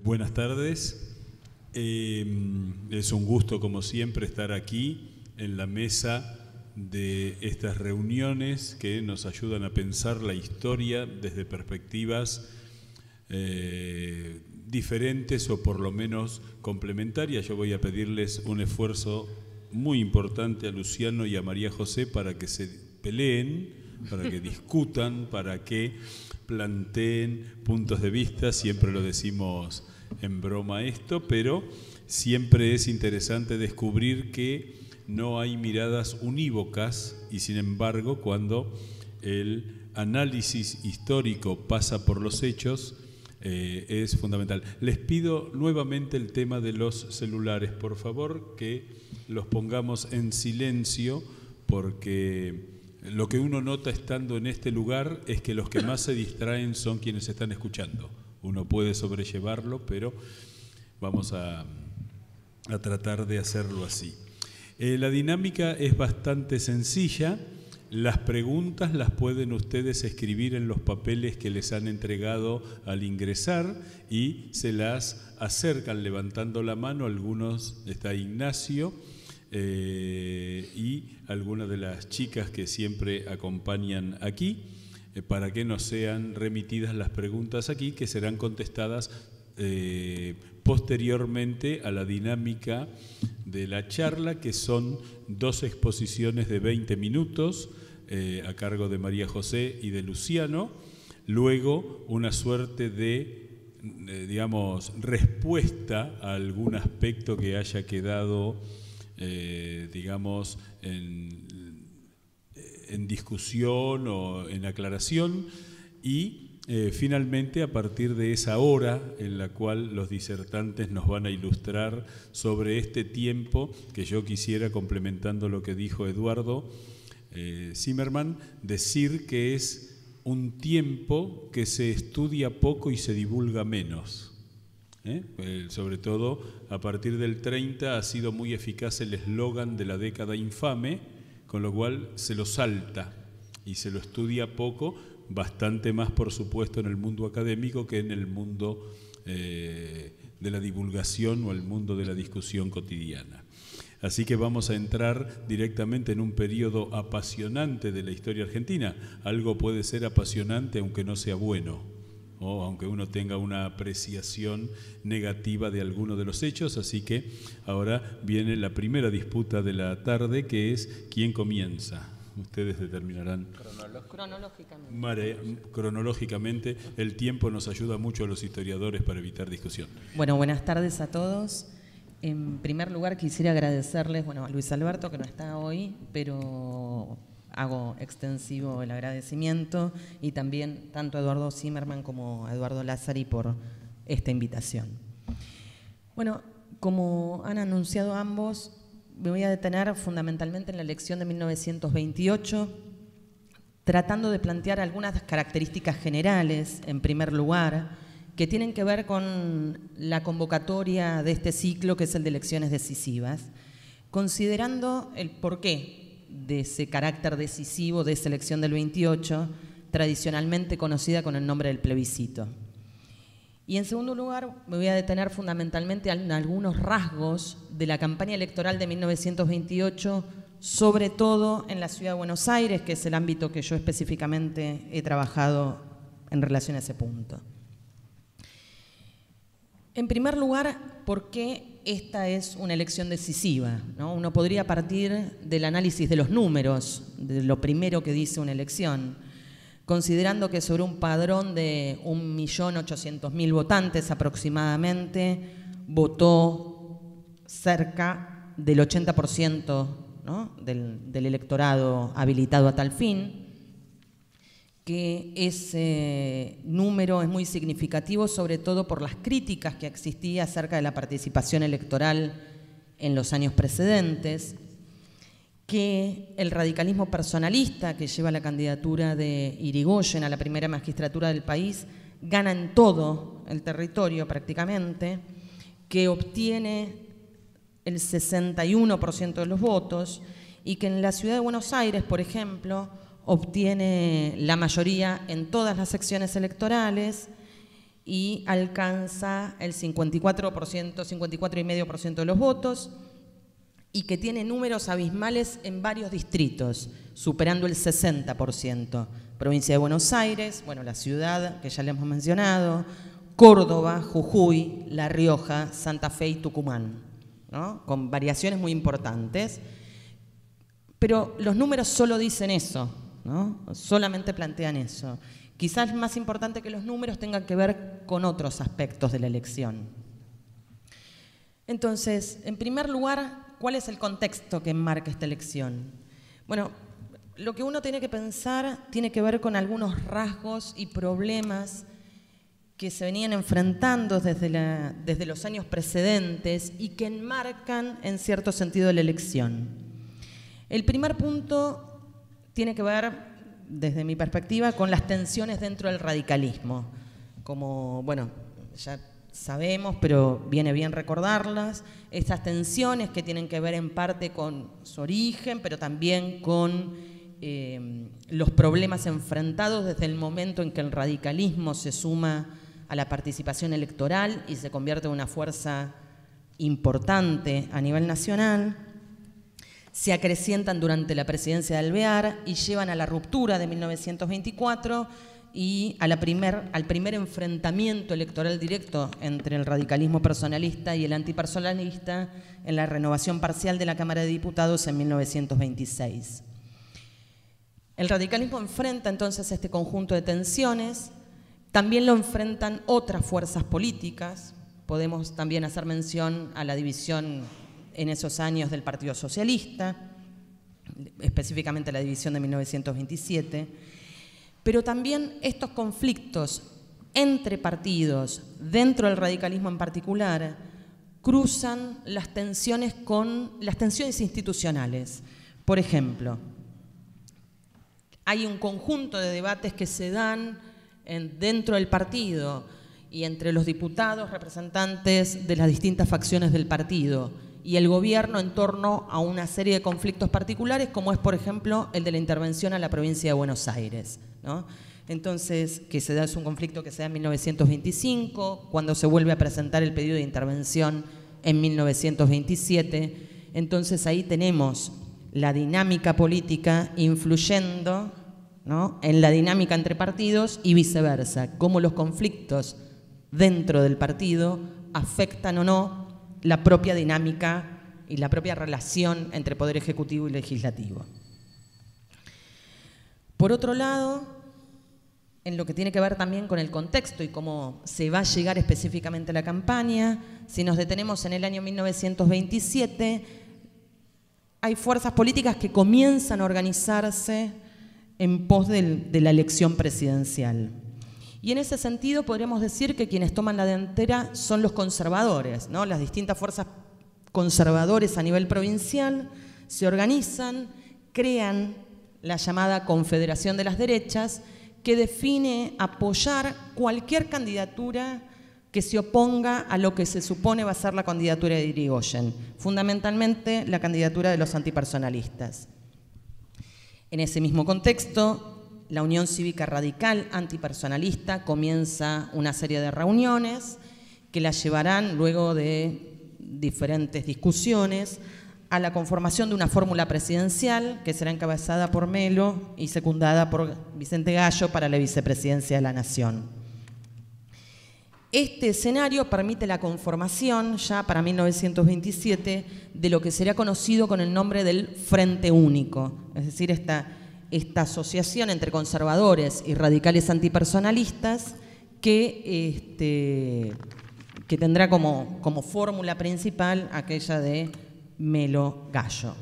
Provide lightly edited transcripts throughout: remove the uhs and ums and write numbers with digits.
Buenas tardes. Es un gusto, como siempre, estar aquí en la mesa de estas reuniones que nos ayudan a pensar la historia desde perspectivas diferentes o por lo menos complementarias. Yo voy a pedirles un esfuerzo muy importante a Luciano y a María José para que se peleen, para que discutan, para que planteen puntos de vista. Siempre lo decimos en broma esto, pero siempre es interesante descubrir que no hay miradas unívocas y sin embargo cuando el análisis histórico pasa por los hechos es fundamental. Les pido nuevamente el tema de los celulares, por favor, que los pongamos en silencio, porque lo que uno nota estando en este lugar es que los que más se distraen son quienes están escuchando. Uno puede sobrellevarlo, pero vamos a tratar de hacerlo así. La dinámica es bastante sencilla. Las preguntas las pueden ustedes escribir en los papeles que les han entregado al ingresar y se las acercan levantando la mano. Algunos, está Ignacio, y algunas de las chicas que siempre acompañan aquí, para que nos sean remitidas las preguntas aquí, que serán contestadas posteriormente a la dinámica de la charla, que son 2 exposiciones de 20 minutos a cargo de María José y de Luciano, luego una suerte de digamos, respuesta a algún aspecto que haya quedado digamos, en discusión o en aclaración, y finalmente a partir de esa hora en la cual los disertantes nos van a ilustrar sobre este tiempo, que yo quisiera, complementando lo que dijo Eduardo Zimmerman, decir que es un tiempo que se estudia poco y se divulga menos. Sobre todo a partir del 30 ha sido muy eficaz el eslogan de la década infame, con lo cual se lo salta y se lo estudia poco, bastante más por supuesto en el mundo académico que en el mundo de la divulgación o el mundo de la discusión cotidiana. Así que vamos a entrar directamente en un periodo apasionante de la historia argentina. Algo puede ser apasionante aunque no sea bueno, o aunque uno tenga una apreciación negativa de alguno de los hechos. Así que ahora viene la primera disputa de la tarde, que es ¿quién comienza? Ustedes determinarán. Cronológicamente. El tiempo nos ayuda mucho a los historiadores para evitar discusión. Bueno, buenas tardes a todos. En primer lugar quisiera agradecerles, a Luis Alberto, que no está hoy, pero hago extensivo el agradecimiento, y también tanto a Eduardo Zimmerman como a Eduardo Lázari por esta invitación. Bueno, como han anunciado ambos, me voy a detener fundamentalmente en la elección de 1928, tratando de plantear algunas características generales, en primer lugar, que tienen que ver con la convocatoria de este ciclo, que es el de elecciones decisivas, considerando el porqué de ese carácter decisivo de esa elección del 28, tradicionalmente conocida con el nombre del plebiscito. Y en segundo lugar, me voy a detener fundamentalmente en algunos rasgos de la campaña electoral de 1928, sobre todo en la ciudad de Buenos Aires, que es el ámbito que yo específicamente he trabajado en relación a ese punto. En primer lugar, ¿por qué esta es una elección decisiva? Uno podría partir del análisis de los números, de lo primero que dice una elección, considerando que sobre un padrón de 1.800.000 votantes aproximadamente, votó cerca del 80% del electorado habilitado a tal fin, que ese número es muy significativo, sobre todo por las críticas que existía acerca de la participación electoral en los años precedentes, que el radicalismo personalista que lleva la candidatura de Irigoyen a la primera magistratura del país gana en todo el territorio prácticamente, que obtiene el 61% de los votos, y que en la ciudad de Buenos Aires, por ejemplo, obtiene la mayoría en todas las secciones electorales y alcanza el 54%, 54,5% de los votos, y que tiene números abismales en varios distritos, superando el 60%. Provincia de Buenos Aires, bueno, la ciudad que ya le hemos mencionado, Córdoba, Jujuy, La Rioja, Santa Fe y Tucumán, ¿no? Con variaciones muy importantes. Pero los números solo dicen eso, ¿no? Solamente plantean eso. Quizás más importante que los números tengan que ver con otros aspectos de la elección. Entonces, en primer lugar, ¿cuál es el contexto que enmarca esta elección? Bueno, lo que uno tiene que pensar tiene que ver con algunos rasgos y problemas que se venían enfrentando desde los años precedentes y que enmarcan en cierto sentido la elección. El primer punto tiene que ver, desde mi perspectiva, con las tensiones dentro del radicalismo. Como, bueno, ya sabemos, pero viene bien recordarlas, estas tensiones que tienen que ver en parte con su origen, pero también con los problemas enfrentados desde el momento en que el radicalismo se suma a la participación electoral y se convierte en una fuerza importante a nivel nacional, se acrecientan durante la presidencia de Alvear y llevan a la ruptura de 1924 y al primer enfrentamiento electoral directo entre el radicalismo personalista y el antipersonalista en la renovación parcial de la Cámara de Diputados en 1926. El radicalismo enfrenta entonces este conjunto de tensiones, también lo enfrentan otras fuerzas políticas. Podemos también hacer mención a la división en esos años del Partido Socialista, específicamente la división de 1927, pero también estos conflictos entre partidos, dentro del radicalismo en particular, cruzan las tensiones con las tensiones institucionales. Por ejemplo, hay un conjunto de debates que se dan dentro del partido y entre los diputados representantes de las distintas facciones del partido y el gobierno en torno a una serie de conflictos particulares, como es, por ejemplo, el de la intervención a la provincia de Buenos Aires, ¿no? Entonces, es un conflicto que se da en 1925, cuando se vuelve a presentar el pedido de intervención en 1927. Entonces, ahí tenemos la dinámica política influyendo, ¿no?, en la dinámica entre partidos y viceversa, cómo los conflictos dentro del partido afectan o no la propia dinámica y la propia relación entre Poder Ejecutivo y Legislativo. Por otro lado, en lo que tiene que ver también con el contexto y cómo se va a llegar específicamente a la campaña, si nos detenemos en el año 1927, hay fuerzas políticas que comienzan a organizarse en pos de la elección presidencial. Y en ese sentido podríamos decir que quienes toman la delantera son los conservadores, ¿no? Las distintas fuerzas conservadores a nivel provincial se organizan, crean la llamada Confederación de las Derechas, que define apoyar cualquier candidatura que se oponga a lo que se supone va a ser la candidatura de Irigoyen, fundamentalmente la candidatura de los antipersonalistas. En ese mismo contexto, la Unión Cívica Radical Antipersonalista comienza una serie de reuniones que la llevarán, luego de diferentes discusiones, a la conformación de una fórmula presidencial que será encabezada por Melo y secundada por Vicente Gallo para la vicepresidencia de la Nación. Este escenario permite la conformación, ya para 1927, de lo que será conocido con el nombre del Frente Único, es decir, esta asociación entre conservadores y radicales antipersonalistas que tendrá como fórmula principal aquella de Melo Gallo.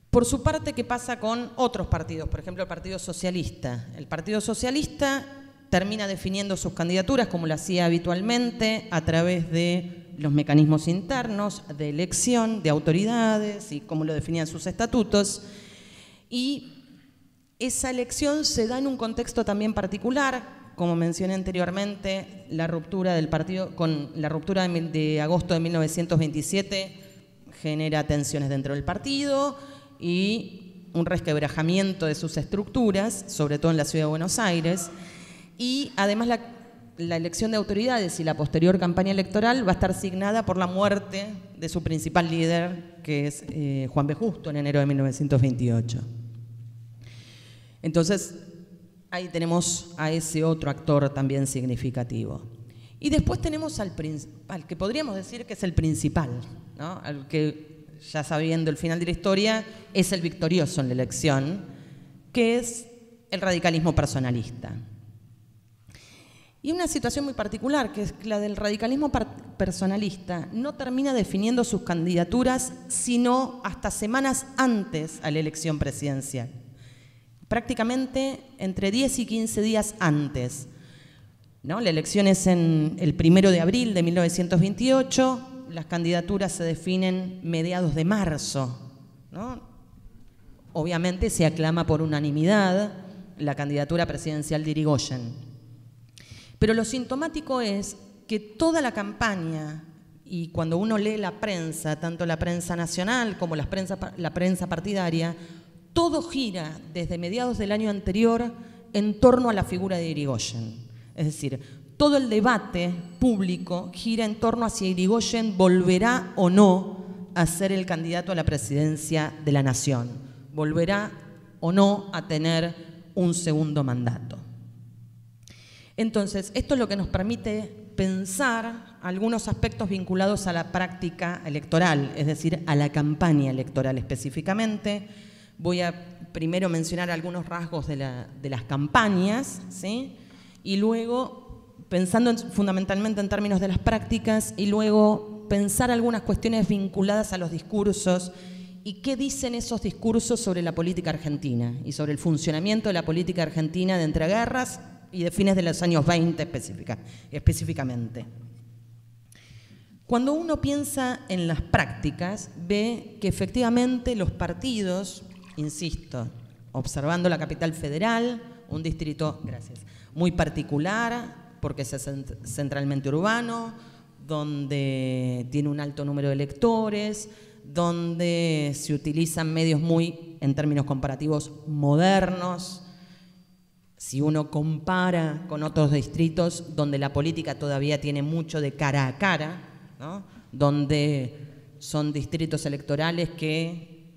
Por su parte, ¿qué pasa con otros partidos? Por ejemplo, el Partido Socialista. El Partido Socialista termina definiendo sus candidaturas, como lo hacía habitualmente, a través de los mecanismos internos de elección de autoridades y como lo definían sus estatutos. Y esa elección se da en un contexto también particular, como mencioné anteriormente, la ruptura del partido, con la ruptura de agosto de 1927 genera tensiones dentro del partido y un resquebrajamiento de sus estructuras, sobre todo en la ciudad de Buenos Aires, y además la elección de autoridades y la posterior campaña electoral va a estar signada por la muerte de su principal líder, que es Juan B. Justo, en enero de 1928. Entonces, ahí tenemos a ese otro actor también significativo. Y después tenemos al que podríamos decir que es el principal, ¿no? Al que, ya sabiendo el final de la historia, es el victorioso en la elección, que es el radicalismo personalista. Y una situación muy particular, que es la del radicalismo personalista, no termina definiendo sus candidaturas sino hasta semanas antes a la elección presidencial. Prácticamente entre 10 y 15 días antes, ¿no? La elección es en el 1 de abril de 1928, las candidaturas se definen mediados de marzo, ¿no? Obviamente se aclama por unanimidad la candidatura presidencial de Irigoyen. Pero lo sintomático es que toda la campaña, y cuando uno lee la prensa, tanto la prensa nacional como la prensa partidaria, todo gira desde mediados del año anterior en torno a la figura de Irigoyen. Es decir, todo el debate público gira en torno a si Irigoyen volverá o no a ser el candidato a la presidencia de la nación, volverá o no a tener un segundo mandato. Entonces, esto es lo que nos permite pensar algunos aspectos vinculados a la práctica electoral, es decir, a la campaña electoral específicamente. Voy a primero mencionar algunos rasgos de las campañas, ¿sí? Y luego, pensando fundamentalmente en términos de las prácticas, y luego pensar algunas cuestiones vinculadas a los discursos y qué dicen esos discursos sobre la política argentina y sobre el funcionamiento de la política argentina de entreguerras y de fines de los años 20 específicamente. Cuando uno piensa en las prácticas, ve que efectivamente los partidos, insisto, observando la capital federal, un distrito, muy particular, porque es centralmente urbano, donde tiene un alto número de electores, donde se utilizan medios muy, en términos comparativos, modernos. Si uno compara con otros distritos donde la política todavía tiene mucho de cara a cara, ¿no? Donde son distritos electorales que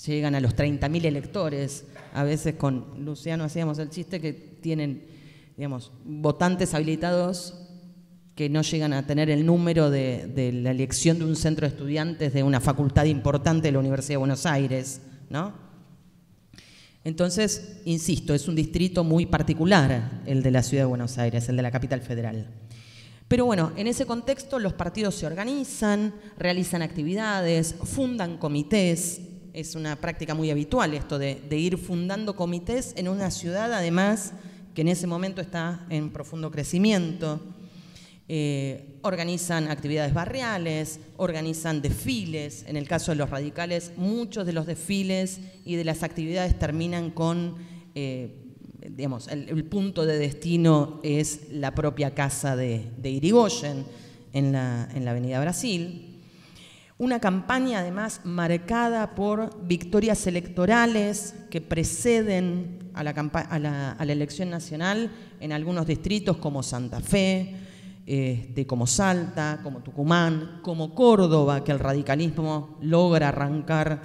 llegan a los 30.000 electores. A veces con Luciano hacíamos el chiste que tienen, digamos, votantes habilitados que no llegan a tener el número de la elección de un centro de estudiantes de una facultad importante de la Universidad de Buenos Aires, ¿no? Entonces, insisto, es un distrito muy particular el de la Ciudad de Buenos Aires, el de la capital federal. Pero bueno, en ese contexto los partidos se organizan, realizan actividades, fundan comités. Es una práctica muy habitual esto de ir fundando comités en una ciudad, además, que en ese momento está en profundo crecimiento. Organizan actividades barriales, organizan desfiles. En el caso de los radicales, muchos de los desfiles y de las actividades terminan con, digamos, el punto de destino es la propia casa de Irigoyen en la Avenida Brasil. Una campaña además marcada por victorias electorales que preceden a la elección nacional en algunos distritos como Santa Fe, como Salta, como Tucumán, como Córdoba, que el radicalismo logra arrancar,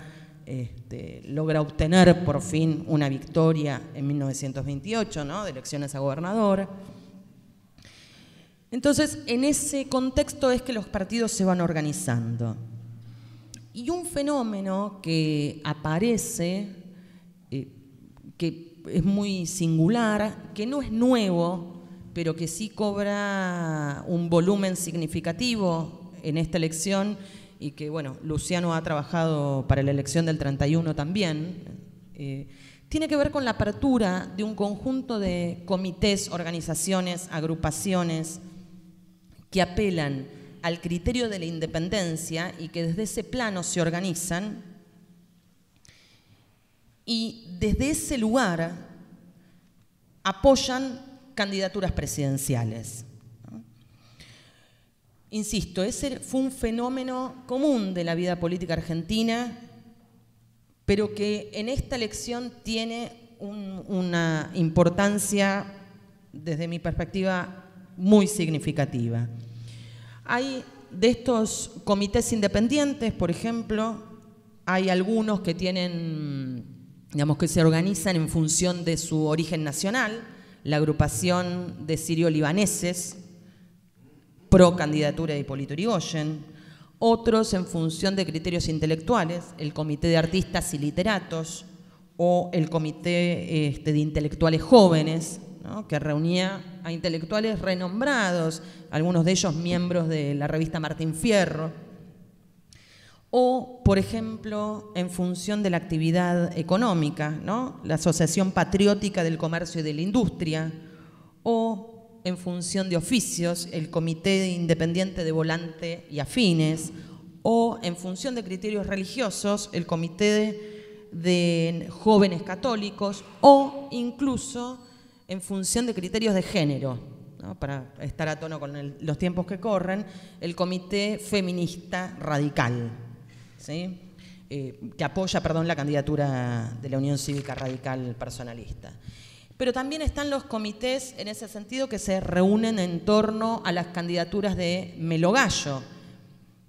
logra obtener por fin una victoria en 1928, ¿no? De elecciones a gobernador. Entonces, en ese contexto es que los partidos se van organizando. Y un fenómeno que aparece, que es muy singular, que no es nuevo, pero que sí cobra un volumen significativo en esta elección y que, bueno, Luciano ha trabajado para la elección del 31 también, tiene que ver con la apertura de un conjunto de comités, organizaciones, agrupaciones que apelan al criterio de la independencia y que desde ese plano se organizan y desde ese lugar apoyan candidaturas presidenciales. Insisto, ese fue un fenómeno común de la vida política argentina, pero que en esta elección tiene una importancia desde mi perspectiva, muy significativa. Hay de estos comités independientes, por ejemplo, hay algunos que tienen, digamos, que se organizan en función de su origen nacional, la agrupación de sirio-libaneses, pro candidatura de Hipólito Yrigoyen, otros en función de criterios intelectuales, el Comité de Artistas y Literatos o el Comité de Intelectuales Jóvenes, ¿no?, que reunía a intelectuales renombrados, algunos de ellos miembros de la revista Martín Fierro, o, por ejemplo, en función de la actividad económica, ¿no?, la Asociación Patriótica del Comercio y de la Industria, o en función de oficios, el Comité Independiente de Volante y Afines, o en función de criterios religiosos, el Comité de Jóvenes Católicos, o incluso en función de criterios de género, ¿no?, para estar a tono con los tiempos que corren, el Comité Feminista Radical, ¿sí?, que apoya, la candidatura de la Unión Cívica Radical Personalista. Pero también están los comités, en ese sentido, que se reúnen en torno a las candidaturas de Melo Gallo,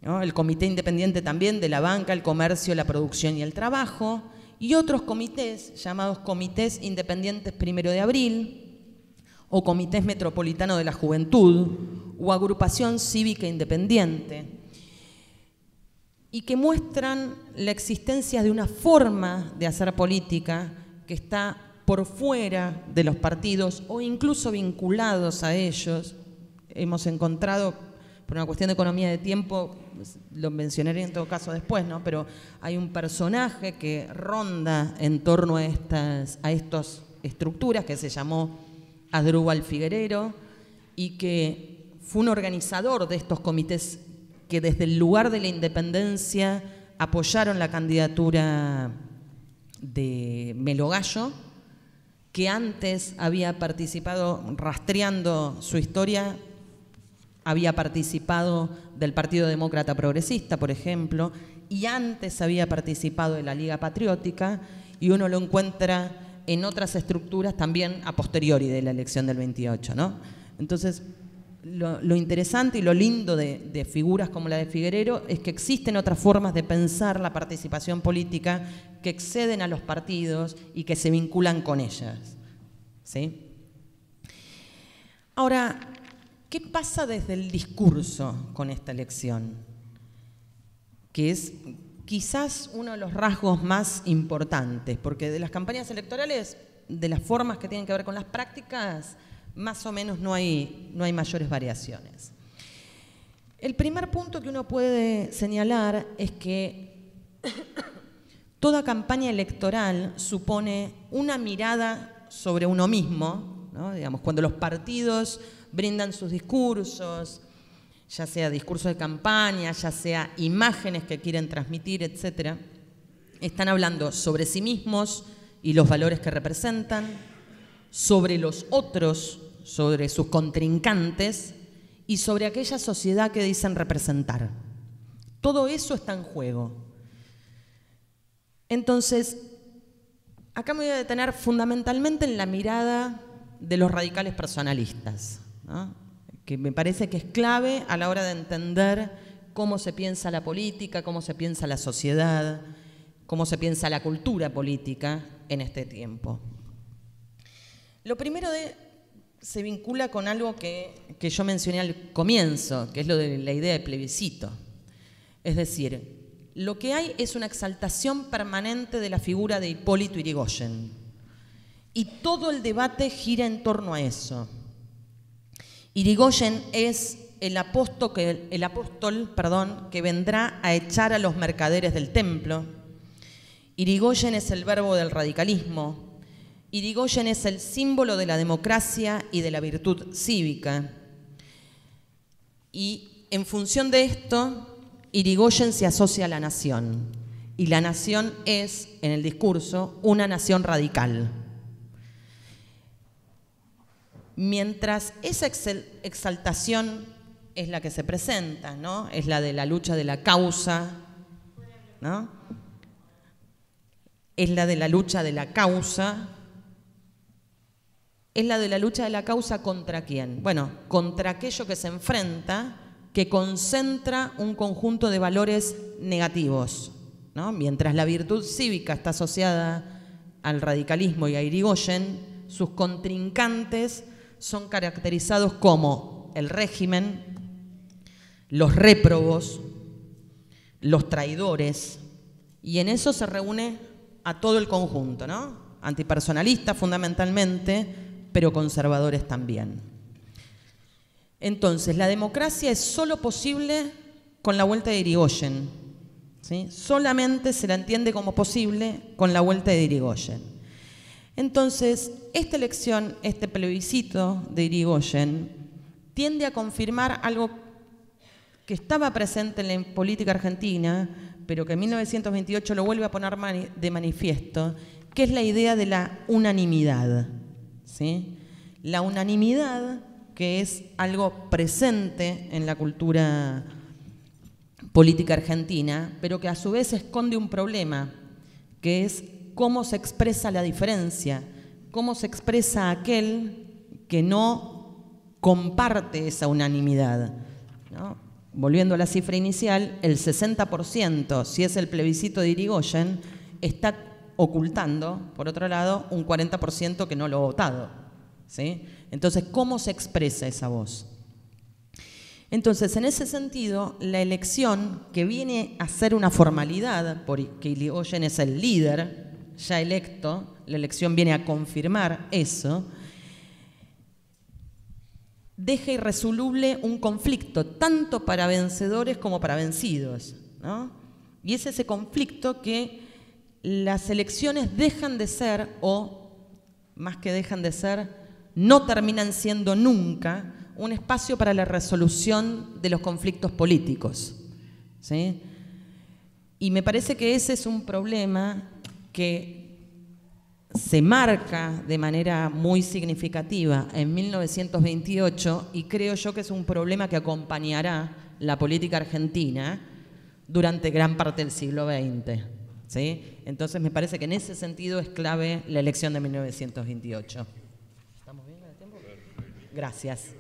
¿no?, el Comité Independiente también de la Banca, el Comercio, la Producción y el Trabajo, y otros comités llamados Comités Independientes 1 de Abril, o Comités Metropolitano de la Juventud, o Agrupación Cívica Independiente, y que muestran la existencia de una forma de hacer política que está por fuera de los partidos o incluso vinculados a ellos. Hemos encontrado, por una cuestión de economía de tiempo, lo mencionaré en todo caso después, ¿no?, pero hay un personaje que ronda en torno a estas estructuras que se llamó Asdrúbal Figuerero y que fue un organizador de estos comités que desde el lugar de la independencia apoyaron la candidatura de Melo Gallo, que antes había participado, rastreando su historia, había participado del Partido Demócrata Progresista, por ejemplo, y antes había participado de la Liga Patriótica, y uno lo encuentra en otras estructuras también a posteriori de la elección del 28, ¿no? Entonces, lo interesante y lo lindo de figuras como la de Figuerero es que existen otras formas de pensar la participación política que exceden a los partidos y que se vinculan con ellas, ¿sí? Ahora, ¿qué pasa desde el discurso con esta elección? Que es quizás uno de los rasgos más importantes, porque de las campañas electorales, de las formas que tienen que ver con las prácticas, más o menos no hay mayores variaciones. El primer punto que uno puede señalar es que toda campaña electoral supone una mirada sobre uno mismo, ¿no? Digamos, cuando los partidos brindan sus discursos, ya sea discursos de campaña, ya sea imágenes que quieren transmitir, etcétera, están hablando sobre sí mismos y los valores que representan, sobre los otros, sobre sus contrincantes y sobre aquella sociedad que dicen representar. Todo eso está en juego. Entonces, acá me voy a detener fundamentalmente en la mirada de los radicales personalistas, ¿no?, que me parece que es clave a la hora de entender cómo se piensa la política, cómo se piensa la sociedad, cómo se piensa la cultura política en este tiempo. Lo primero se vincula con algo que yo mencioné al comienzo, que es lo de la idea de plebiscito. Es decir, lo que hay es una exaltación permanente de la figura de Hipólito Yrigoyen. Y todo el debate gira en torno a eso. Yrigoyen es el apóstol que vendrá a echar a los mercaderes del templo. Yrigoyen es el verbo del radicalismo. Yrigoyen es el símbolo de la democracia y de la virtud cívica. Y en función de esto, Yrigoyen se asocia a la nación. Y la nación es, en el discurso, una nación radical. Mientras esa exaltación es la que se presenta, ¿no?, es la de la lucha de la causa, ¿no?, es la de la lucha de la causa, es la de la lucha de la causa ¿contra quién? Bueno, contra aquello que se enfrenta, que concentra un conjunto de valores negativos, ¿no? Mientras la virtud cívica está asociada al radicalismo y a Irigoyen, sus contrincantes son caracterizados como el régimen, los réprobos, los traidores, y en eso se reúne a todo el conjunto, ¿no? Antipersonalistas fundamentalmente, pero conservadores también. Entonces, la democracia es solo posible con la vuelta de Irigoyen, ¿sí? Solamente se la entiende como posible con la vuelta de Irigoyen. Entonces, esta elección, este plebiscito de Irigoyen, tiende a confirmar algo que estaba presente en la política argentina, pero que en 1928 lo vuelve a poner de manifiesto, que es la idea de la unanimidad, ¿sí? La unanimidad, que es algo presente en la cultura política argentina, pero que a su vez esconde un problema, que es cómo se expresa la diferencia, cómo se expresa aquel que no comparte esa unanimidad, ¿no? Volviendo a la cifra inicial, el 60%, si es el plebiscito de Irigoyen, está ocultando, por otro lado, un 40% que no lo ha votado, ¿sí? Entonces, ¿cómo se expresa esa voz? Entonces, en ese sentido, la elección, que viene a ser una formalidad, porque Irigoyen es el líder ya electo, la elección viene a confirmar eso, deja irresoluble un conflicto, tanto para vencedores como para vencidos, ¿no? Y es ese conflicto que las elecciones dejan de ser, o más que dejan de ser, no terminan siendo nunca un espacio para la resolución de los conflictos políticos, ¿sí? Y me parece que ese es un problema que se marca de manera muy significativa en 1928 y creo yo que es un problema que acompañará la política argentina durante gran parte del siglo XX, ¿sí? Entonces me parece que en ese sentido es clave la elección de 1928. ¿Estamos bien de tiempo? Gracias.